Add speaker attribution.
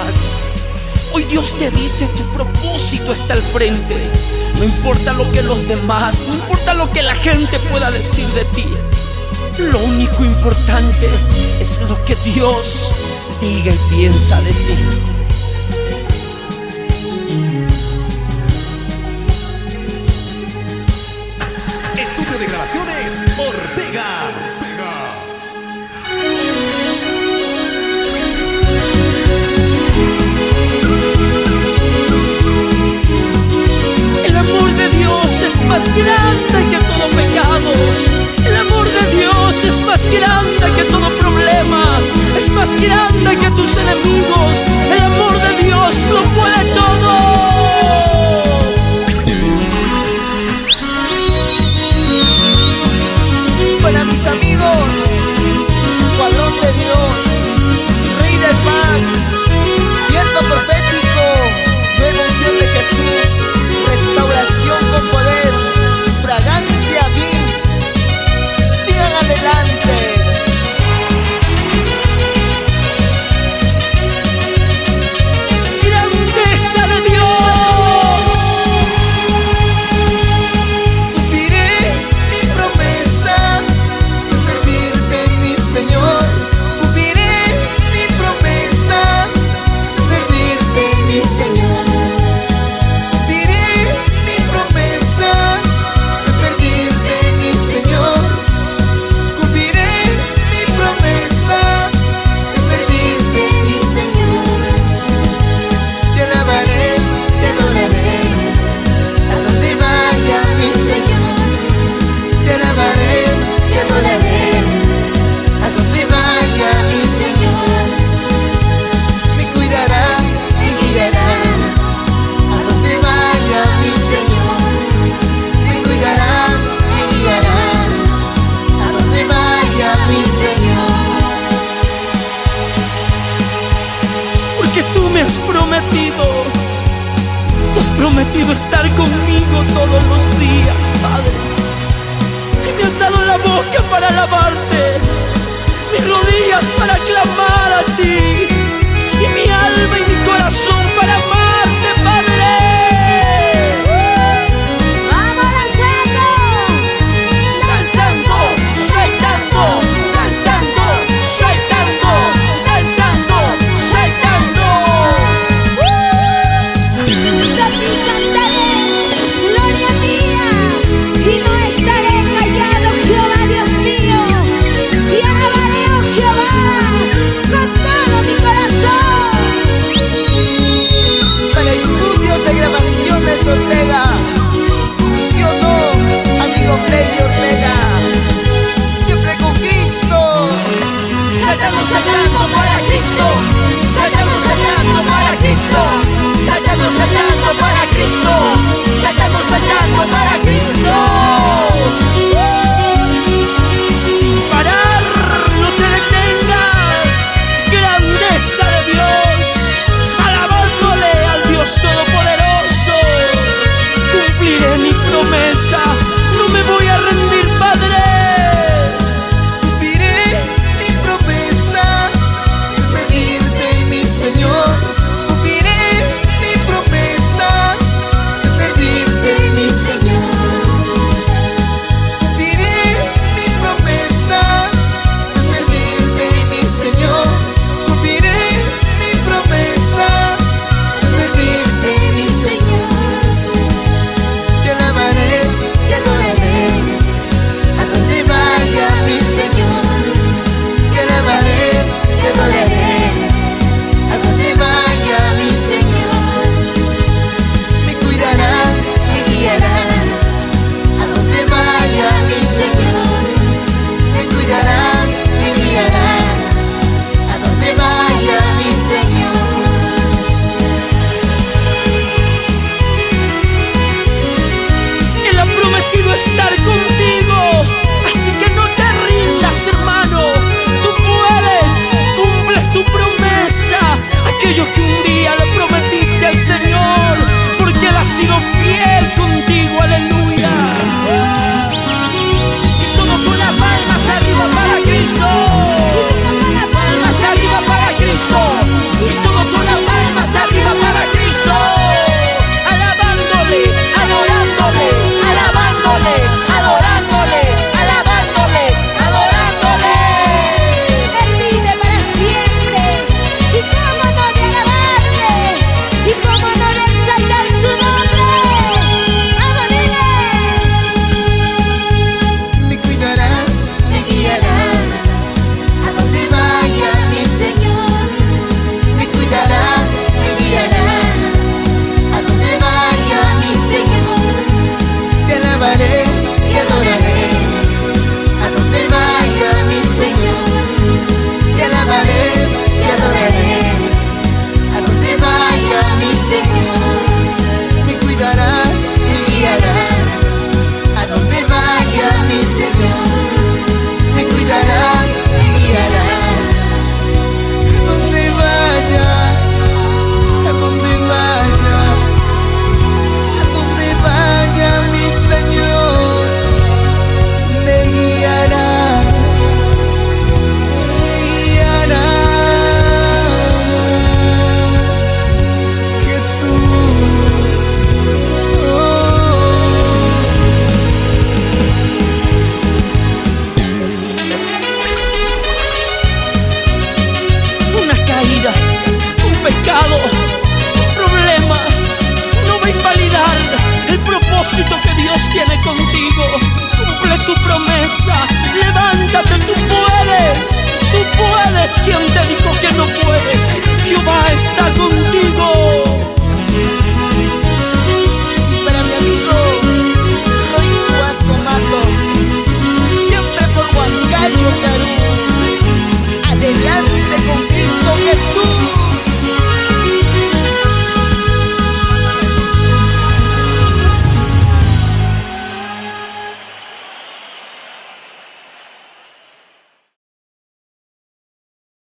Speaker 1: más. Hoy Dios te dice, tu propósito está al frente. No importa lo que los demás, no importa lo que la gente pueda decir de ti. Lo único importante es lo que Dios diga y piensa de ti.
Speaker 2: Estudio de Grabaciones Ortega.
Speaker 1: El amor de Dios es más grande que todo pecado. El amor de Dios es más grande que todo problema. Es más grande que tus enemigos. El amor de Dios lo puede todo.
Speaker 3: Para mis amigos, escuadrón de Dios, Rey de paz, viento profético, nueva unción de Jesús, restauración con poder, fragancia Vicks, sigan adelante.
Speaker 1: Grandeza de Dios. Tú has prometido estar conmigo todos los días, Padre. Y me has dado la boca para alabarte, mis rodillas para clamar a ti, y mi alma y mi corazón para amarte, Padre.
Speaker 4: ¡Vamos danzando!
Speaker 1: Danzando, saltando, danzando, saltando, danzando, saltando.
Speaker 4: A ti cantaré, gloria mía, y no estaré callado, Jehová Dios mío, y alabaré, oh Jehová, con todo mi corazón.
Speaker 1: tiene contigo. Cumple tu promesa, levántate, tú puedes. ¿Quién te dijo que no puedes? Jehová está contigo.